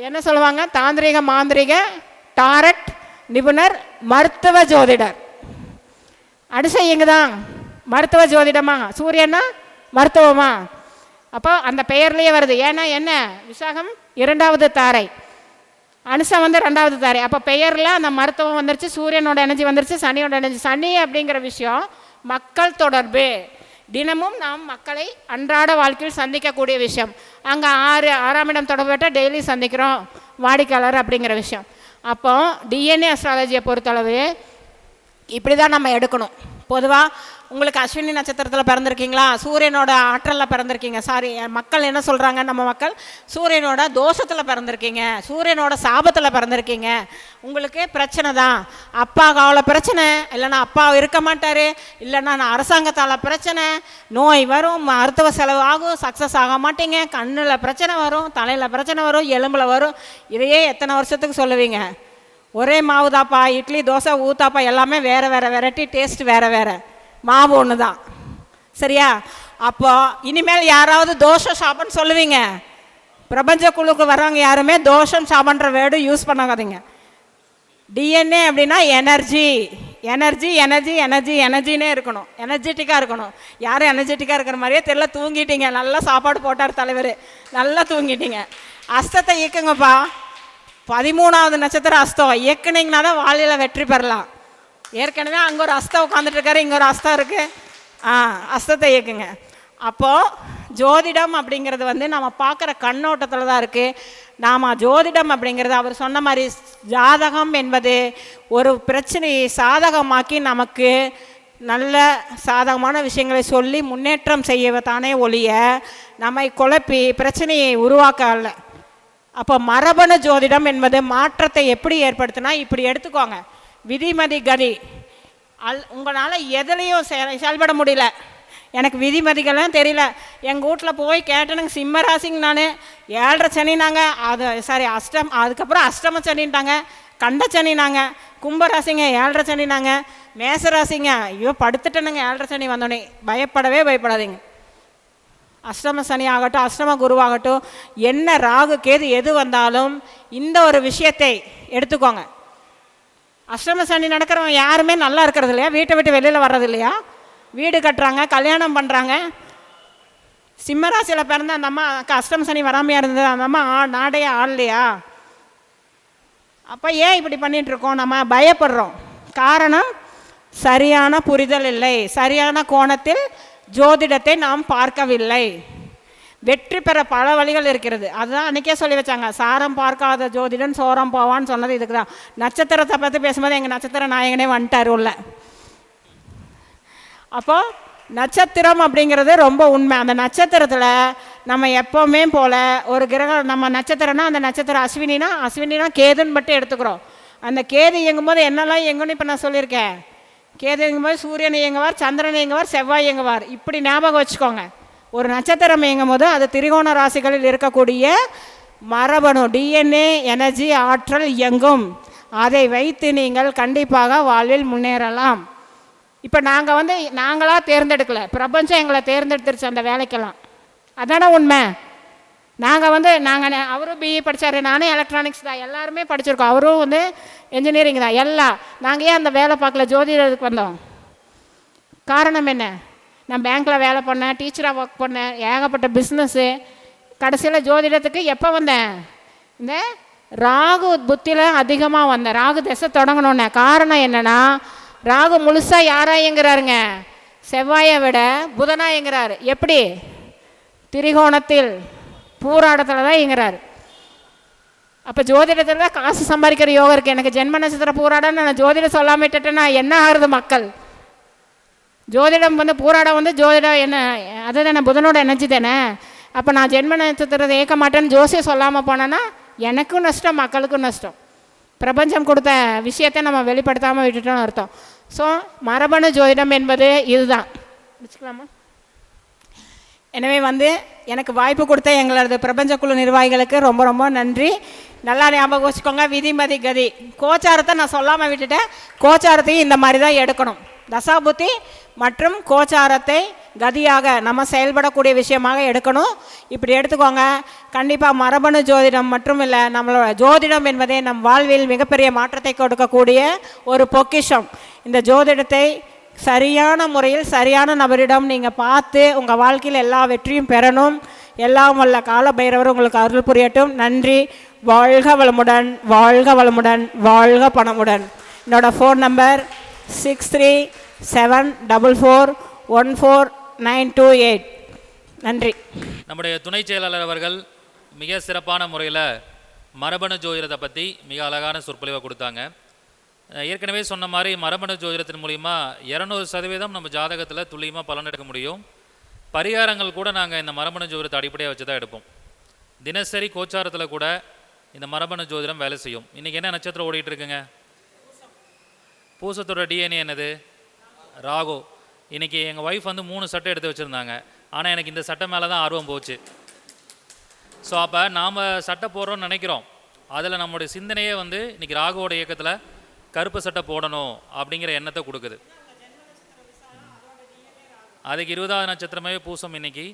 என்ன சொல்லுவாங்க, தாந்திரிக மாந்திரிக டாரட் நிபுணர் மருத்துவ ஜோதிடர். அனுசம் இங்கே தான் மருத்துவ ஜோதிடமா, சூரியனா மருத்துவமா. அப்போ அந்த பெயர்லேயே வருது. ஏன்னா என்ன, விசாகம் 2வது தாரை, அனுசம் வந்து 2வது தாரை. அப்போ பெயரில் அந்த மருத்துவம் வந்துருச்சு, சூரியனோட எனர்ஜி வந்துருச்சு, சனியோட எனர்ஜி. சனி அப்படிங்கிற விஷயம் மக்கள் தொடர்பு. தினமும் நாம் மக்களை அன்றாட வாழ்க்கையில் சந்திக்கக்கூடிய விஷயம். அங்கே 6ஆம் இடம் தொடர்பு டெய்லி சந்திக்கிறோம் வாடிக்கையாளர் அப்படிங்கிற விஷயம். அப்போ டிஎன்ஏ அஸ்ட்ராலஜியை பொறுத்தளவு இப்படி தான் நம்ம எடுக்கணும். பொதுவாக உங்களுக்கு அஸ்வினி நட்சத்திரத்தில் பிறந்திருக்கீங்களா, சூரியனோட ஆற்றலில் பிறந்திருக்கீங்க. மக்கள் என்ன சொல்கிறாங்க, நம்ம மக்கள் சூரியனோட தோஷத்தில் பிறந்திருக்கீங்க, சூரியனோட சாபத்தில் பிறந்திருக்கீங்க, உங்களுக்கு பிரச்சனை தான். அப்பா கால பிரச்சனை, இல்லைன்னா அப்பா இருக்க மாட்டார், இல்லைன்னா நான் அரசாங்கத்தால் பிரச்சனை, நோய் வரும், மருத்துவ செலவு ஆகும், சக்ஸஸ் ஆக மாட்டீங்க, கண்ணில் பிரச்சனை வரும், தலையில் பிரச்சனை வரும், எலும்பில் வரும். இதையே எத்தனை வருஷத்துக்கு சொல்லுவீங்க? ஒரே மாவு தாப்பா, இட்லி தோசை ஊத்தாப்பா, எல்லாமே வேறு வேறு வெரைட்டி, டேஸ்ட் வேறு வேறு, மாவு ஒன்று தான், சரியா? அப்போ இனிமேல் யாராவது தோஷம் சாப்பிட்னு சொல்லுவீங்க, பிரபஞ்ச குழுக்கு வர்றவங்க யாருமே தோஷம் சாப்பிட்ற வேர்டு யூஸ் பண்ணாதீங்க. டிஎன்ஏ அப்படின்னா எனர்ஜி, எனர்ஜி எனர்ஜி எனர்ஜி எனர்ஜினே இருக்கணும், எனர்ஜெட்டிக்காக இருக்கணும். யாரும் எனர்ஜெட்டிக்காக இருக்கிற மாதிரியே தெரியல, தூங்கிட்டீங்க, நல்லா சாப்பாடு போட்டார் தலைவர், நல்லா தூங்கிட்டீங்க. அஸ்தத்தை இயக்குங்கப்பா. 13வது நட்சத்திரம் அஸ்தம் இயக்குனீங்கன்னா தான் வாழ்வில் வெற்றி பெறலாம். ஏற்கனவே அங்கே ஒரு அஸ்தம் உட்காந்துட்டு இருக்காரு, இங்கே ஒரு அஸ்தம் இருக்குது. அஸ்தத்தை இயக்குங்க. அப்போது ஜோதிடம் அப்படிங்கிறது வந்து நம்ம பார்க்குற கண்ணோட்டத்தில் தான் இருக்குது. நாம் ஜோதிடம் அப்படிங்கிறது அவர் சொன்ன மாதிரி ஜாதகம் என்பது ஒரு பிரச்சனையை சாதகமாக்கி நமக்கு நல்ல சாதகமான விஷயங்களை சொல்லி முன்னேற்றம் செய்யத்தானே ஒழிய நம்மை குழப்பி பிரச்சனையை உருவாக்க அல்ல. அப்போ மரபணு ஜோதிடம் என்பது மாற்றத்தை எப்படி ஏற்படுத்தினா, இப்படி எடுத்துக்கோங்க. விதிமதி கதி உங்களால் எதுலேயும் செயல்பட முடியல, எனக்கு விதிமதிகள்லாம் தெரியல. எங்கள் வீட்டில் போய் கேட்டேனுங்க, சிம்ம ராசிங்க நான் 7.5 சனினாங்க, அது சாரி அதுக்கப்புறம் அஷ்டம சனின்ட்டாங்க, கண்ட சனினாங்க, கும்பராசிங்க 7.5 சனினாங்க, மேசராசிங்க ஐயோ படுத்துட்டேனுங்க 7.5 சனி வந்தோடனே. பயப்படவே பயப்படாதீங்க. அஷ்டம சனி ஆகட்டும், அஷ்டம குருவாகட்டும், என்ன ராகு கேது எது வந்தாலும் இந்த ஒரு விஷயத்தை எடுத்துக்கோங்க. அஷ்டம சனி நடக்கிறவங்க யாருமே நல்லா இருக்கிறது இல்லையா, வீட்டை விட்டு வெளியில் வர்றது இல்லையா, வீடு கட்டுறாங்க, கல்யாணம் பண்ணுறாங்க. சிம்மராசியில் பிறந்த அந்த அம்மா அஷ்டம சனி வராமையாக இருந்தது, அந்த அம்மா நாடே ஆடலையா? அப்போ ஏன் இப்படி பண்ணிகிட்ருக்கோம்? நம்ம பயப்படுறோம். காரணம் சரியான புரிதல் இல்லை, சரியான கோணத்தில் ஜோதிடத்தை நாம் பார்க்கவில்லை. வெற்றி பெற பல வழிகள் இருக்கிறது. அதுதான் அன்றைக்கே சொல்லி வச்சாங்க, சாரம் பார்க்காத ஜோதிடன் சோரம் போவான்னு சொன்னது இதுக்கு தான். நட்சத்திரத்தை பற்றி பேசும்போது எங்கள் நட்சத்திர நாயகனே வந்துட்டார் உள்ள. அப்போது நட்சத்திரம் அப்படிங்கிறது ரொம்ப உண்மை. அந்த நட்சத்திரத்தில் நம்ம எப்போவுமே போல் ஒரு கிரகம், நம்ம நட்சத்திரம்னா அந்த நட்சத்திரம் அஸ்வினினா கேதுன்னு மட்டும் எடுத்துக்கிறோம். அந்த கேது இயங்கும்போது என்னெல்லாம் இயங்குன்னு இப்போ நான் சொல்லியிருக்கேன். கேது இயங்கும்போது சூரியன் இயங்குவார், சந்திரன் இயங்குவார், செவ்வாய் இயங்குவார். இப்படி ஞாபகம் வச்சுக்கோங்க. ஒரு நட்சத்திரம் இயங்கும் போது அது திரிகோண ராசிகளில் இருக்கக்கூடிய மரபணு டிஎன்ஏ எனர்ஜி ஆற்றல் இயங்கும். அதை வைத்து நீங்கள் கண்டிப்பாக வாழ்வில் முன்னேறலாம். இப்போ நாங்களாக தேர்ந்தெடுக்கலை, பிரபஞ்சம் எங்களை தேர்ந்தெடுத்துருச்சு அந்த வேலைக்கெல்லாம். அதானே உண்மை. நாங்கள் அவரும் பிஇ படித்தார், நானும் எலக்ட்ரானிக்ஸ் தான், எல்லாருமே படிச்சிருக்கோம். அவரும் என்ஜினியரிங் தான். எல்லாம் நாங்கள் ஏன் அந்த வேலை பார்க்கல, ஜோதிடத்துக்கு வந்தோம். காரணம் என்ன? நான் பேங்க்கில் வேலை பண்ணேன், டீச்சராக ஒர்க் பண்ணேன், ஏகப்பட்ட பிஸ்னஸ்ஸு. கடைசியில் ஜோதிடத்துக்கு எப்போ வந்தேன்? இந்த ராகு புத்தியில் அதிகமாக வந்தேன், ராகு திசை தொடங்கணுன்னே. காரணம் என்னென்னா, ராகு முழுசாக யாராக இயங்குறாருங்க? செவ்வாயை விட புதனாக இயங்குறாரு. எப்படி? திரிகோணத்தில் பூராடத்தில் தான் இயங்குறாரு. அப்போ ஜோதிடத்தில் தான் காசு சம்பாதிக்கிற யோகம் இருக்குது. எனக்கு ஜென்ம நட்சத்திர பூராடன்னு நான் ஜோதிடம் சொல்லாமல் விட்டுட்டேன்னா என்ன ஆகுறது மக்கள்? ஜோதிடம் பூராடம் ஜோதிடம் என்ன, அது தானே புதனோட எனர்ஜி தானே. அப்போ நான் ஜென்ம நட்சத்திரத்தை ஏற்க மாட்டேன்னு ஜோசியம் சொல்லாமல் போனேன்னா எனக்கும் நஷ்டம், மக்களுக்கும் நஷ்டம். பிரபஞ்சம் கொடுத்த விஷயத்தை நம்ம வெளிப்படுத்தாமல் விட்டுட்டோன்னு அர்த்தம். ஸோ மரபணு ஜோதிடம் என்பது இதுதான். வச்சுக்கலாமா? எனவே எனக்கு வாய்ப்பு கொடுத்த எங்களது பிரபஞ்ச குழு நிர்வாகிகளுக்கு ரொம்ப ரொம்ப நன்றி. நல்லா ஞாபகம் வச்சுக்கோங்க, விதிமதி கதி. கோச்சாரத்தை நான் சொல்லாமல் விட்டுட்டேன். கோச்சாரத்தையும் இந்த மாதிரி தான் எடுக்கணும். தசாபுத்தி மற்றும் கோச்சாரத்தை கதியாக நம்ம செயல்படக்கூடிய விஷயமாக எடுக்கணும். இப்படி எடுத்துக்கோங்க. கண்டிப்பாக மரபணு ஜோதிடம் மற்றும் இல்லை, நம்மளோட ஜோதிடம் என்பதே நம் வாழ்வில் மிகப்பெரிய மாற்றத்தை கொடுக்கக்கூடிய ஒரு பொக்கிஷம். இந்த ஜோதிடத்தை சரியான முறையில் சரியான நபரிடம் நீங்கள் பார்த்து உங்கள் வாழ்க்கையில் எல்லா வெற்றியும் பெறணும். எல்லாம் வல்ல கால பைரவர் உங்களுக்கு அருள் புரியட்டும். நன்றி. வாழ்க வளமுடன், வாழ்க வளமுடன், வாழ்க பணமுடன். என்னோடய ஃபோன் நம்பர் 6374414928. நன்றி. நம்முடைய துணை செயலாளர் அவர்கள் மிக சிறப்பான முறையில் மரபணு ஜோதிடத்தை பற்றி மிக அழகான சொற்பொழிவை கொடுத்தாங்க. ஏற்கனவே சொன்ன மாதிரி மரபணு ஜோதிடத்தின் மூலிமா 200% நம்ம ஜாதகத்தில் துல்லியமாக பலன் எடுக்க முடியும். பரிகாரங்கள் கூட நாங்கள் இந்த மரபணு ஜோதிடத்தை அடிப்படையாக வச்சு தான் எடுப்போம். தினசரி கோச்சாரத்தில் கூட இந்த மரபணு ஜோதிடம் வேலை செய்யும். இன்றைக்கி என்ன நட்சத்திரம் ஓடிட்டு இருக்குங்க? பூசத்தோட டிஎன்ஏ என்னது? ராகு. இன்றைக்கி எங்கள் ஒய்ஃப் 3 சட்டை எடுத்து வச்சுருந்தாங்க. ஆனால் எனக்கு இந்த சட்டை மேலே தான் ஆர்வம் போச்சு. ஸோ அப்போ நாம் சட்டை போடுறோன்னு நினைக்கிறோம். அதில் நம்மளுடைய சிந்தனையே இன்றைக்கி ராகுவோட இயக்கத்தில் கருப்பு சட்டை போடணும் அப்படிங்கிற எண்ணத்தை கொடுக்குது. அதுக்கு 20வது நட்சத்திரமே பூசம் இன்றைக்கி.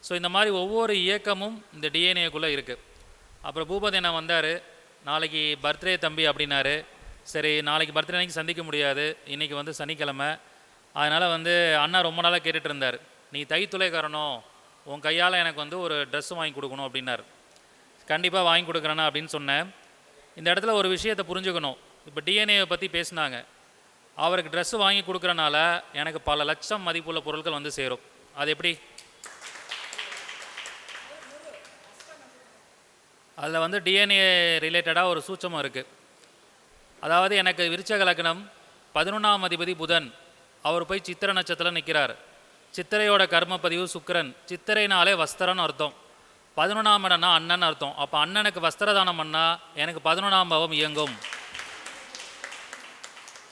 ஸோ இந்த மாதிரி ஒவ்வொரு இயக்கமும் இந்த டிஎன்ஏக்குள்ளே இருக்குது. அப்புறம் பூபதி அண்ணா வந்தார், நாளைக்கு பர்த்டே தம்பி அப்படின்னாரு. சரி, நாளைக்கு பர்த்டே அன்றைக்கி சந்திக்க முடியாது, இன்றைக்கி சனிக்கிழமை. அதனால் அண்ணா ரொம்ப நாளாக கேட்டுட்டு இருந்தார், நீ தைத்துளைக்காரனும் உன் கையால் எனக்கு ஒரு ட்ரெஸ்ஸு வாங்கி கொடுக்கணும் அப்படின்னார். கண்டிப்பாக வாங்கி கொடுக்குறேண்ணா அப்படின்னு சொன்னேன். இந்த இடத்துல ஒரு விஷயத்தை புரிஞ்சுக்கணும். இப்போ டிஎன்ஏவை பற்றி பேசினாங்க. அவருக்கு ட்ரெஸ்ஸு வாங்கி கொடுக்குறனால எனக்கு பல லட்சம் மதிப்புள்ள பொருட்கள் சேரும். அது எப்படி? அதில் டிஎன்ஏ ரிலேட்டடாக ஒரு சூட்சமும் இருக்குது. அதாவது எனக்கு விருச்சக லக்னம், 11ஆம் அதிபதி புதன், அவர் போய் சித்திரை நட்சத்திரம் நிற்கிறார். சித்திரையோட கர்மப்பதிவு சுக்கிரன். சித்திரைனாலே வஸ்திரன்னு அர்த்தம். 11ஆம் இடம்னா அண்ணன் அர்த்தம். அப்போ அண்ணனுக்கு வஸ்திரதானம் பண்ணால் எனக்கு 11ஆம் பாவம் இயங்கும்.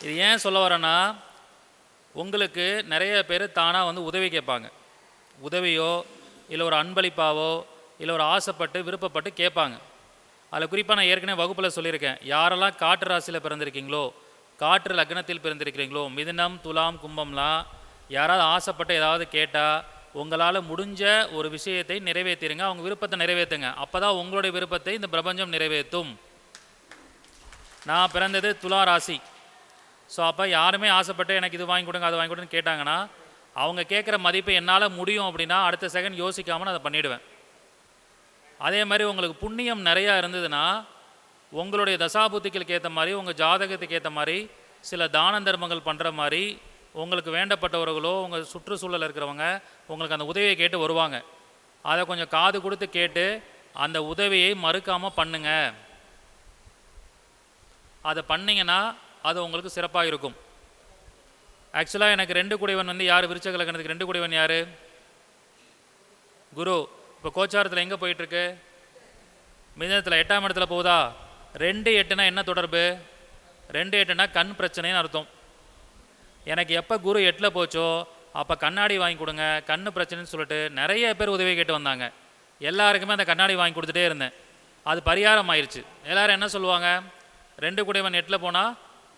இது ஏன் சொல்ல வரேன்னா, உங்களுக்கு நிறைய பேர் தானாக உதவி கேட்பாங்க. உதவியோ இல்லை ஒரு அன்பளிப்பாவோ இல்லை ஒரு ஆசைப்பட்டு விருப்பப்பட்டு கேட்பாங்க. அதில் குறிப்பாக நான் ஏற்கனவே வகுப்பில் சொல்லியிருக்கேன், யாரெல்லாம் காற்று ராசியில் பிறந்திருக்கீங்களோ, காற்று லக்னத்தில் பிறந்திருக்கிறீங்களோ, மிதுனம் துலாம் கும்பம்லாம் யாராவது ஆசைப்பட்டு ஏதாவது கேட்டால் உங்களால் முடிஞ்ச ஒரு விஷயத்தை நிறைவேற்றிடுங்க, அவங்க விருப்பத்தை நிறைவேற்றுங்க. அப்போ தான் உங்களுடைய விருப்பத்தை இந்த பிரபஞ்சம் நிறைவேற்றும். நான் பிறந்தது துலா ராசி. ஸோ அப்போ யாருமே ஆசைப்பட்டு எனக்கு இது வாங்கி கொடுங்க அது வாங்கி கொடுன்னு கேட்டாங்கன்னா, அவங்க கேட்குற மதிப்பை என்னால் முடியும் அப்படின்னா அடுத்த செகண்ட் யோசிக்காமல் நான் அதை பண்ணிவிடுவேன். அதே மாதிரி உங்களுக்கு புண்ணியம் நிறையா இருந்ததுன்னா உங்களுடைய தசாபுத்திகளுக்கு ஏற்ற மாதிரி, உங்கள் ஜாதகத்துக்கு ஏற்ற மாதிரி சில தான தர்மங்கள் பண்ணுற மாதிரி உங்களுக்கு வேண்டப்பட்டவர்களோ உங்கள் சுற்றுச்சூழல் இருக்கிறவங்க உங்களுக்கு அந்த உதவியை கேட்டு வருவாங்க. அதை கொஞ்சம் காது கொடுத்து கேட்டு அந்த உதவியை மறுக்காமல் பண்ணுங்க. அதை பண்ணிங்கன்னா அது உங்களுக்கு சிறப்பாக இருக்கும். ஆக்சுவலாக எனக்கு 2 குடைவன் யார்? விருச்சக லக்னத்துக்கு 2 குடைவன் யார்? குரு. இப்போ கோச்சாரத்தில் எங்கே போயிட்டுருக்கு? மிதனத்தில் 8ஆம் இடத்துல போகுதா? 2-8னா என்ன தொடர்பு? 2-8னா கண் பிரச்சனைன்னு அர்த்தம். எனக்கு எப்போ குரு 8ல் போச்சோ அப்போ கண்ணாடி வாங்கி கொடுங்க, கண் பிரச்சனைன்னு சொல்லிட்டு நிறைய பேர் உதவி கேட்டு வந்தாங்க. எல்லாருக்குமே அந்த கண்ணாடி வாங்கி கொடுத்துட்டே இருந்தேன். அது பரிகாரம் ஆயிடுச்சு. எல்லோரும் என்ன சொல்லுவாங்க? 2 குடைவன் 8ல் போனால்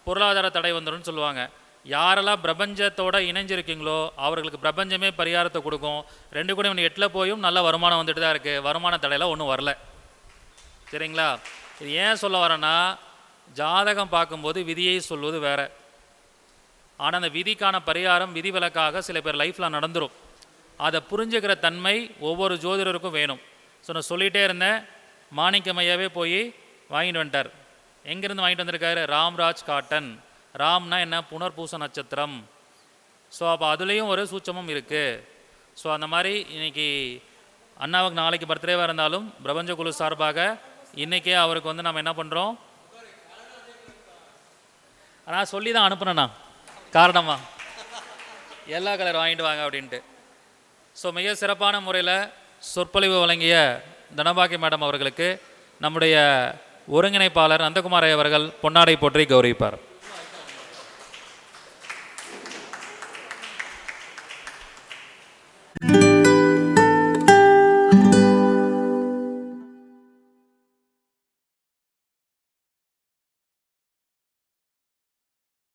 பொருளாதார தடை வந்துடும்னு சொல்லுவாங்க. யாரெல்லாம் பிரபஞ்சத்தோடு இணைஞ்சிருக்கீங்களோ அவர்களுக்கு பிரபஞ்சமே பரிகாரத்தை கொடுக்கும். 2 குடைவன் 8ல் போயும் நல்ல வருமானம் வந்துட்டு தான் இருக்குது. வருமான தடையில் ஒன்றும் வரல. சரிங்களா? இது ஏன் சொல்ல வரேன்னா, ஜாதகம் பார்க்கும்போது விதியை சொல்வது வேறு. ஆனால் அந்த விதிக்கான பரிகாரம் விதிவிலக்காக சில பேர் லைஃப்பில் நடந்துடும். அதை புரிஞ்சுக்கிற தன்மை ஒவ்வொரு ஜோதிடருக்கும் வேணும். ஸோ நான் சொல்லிகிட்டே இருந்தேன். மாணிக்கமையாவே போய் வாங்கிட்டு வந்துட்டார். எங்கேருந்து வாங்கிட்டு வந்திருக்காரு? ராம்ராஜ் காட்டன். ராம்னா என்ன? புனர்பூச நட்சத்திரம். ஸோ அப்போ அதுலேயும் ஒரு சூட்சமும் இருக்குது. ஸோ அந்த மாதிரி இன்றைக்கி அண்ணாவுக்கு நாளைக்கு பர்த்டேவாக இருந்தாலும் பிரபஞ்ச குழு சார்பாக இன்றைக்கே அவருக்கு நம்ம என்ன பண்ணுறோம், ஆனால் சொல்லி தான் அனுப்புனேண்ணா காரணமாக எல்லா கலர் வாங்கிட்டு வாங்க அப்படின்ட்டு. ஸோ மிக சிறப்பான முறையில் சொற்பொழிவு வழங்கிய தனபாக்கி மேடம் அவர்களுக்கு நம்முடைய ஒருங்கிணைப்பாளர் நந்தகுமார் அவர்கள் பொன்னாடை போற்றி கௌரவிப்பார்.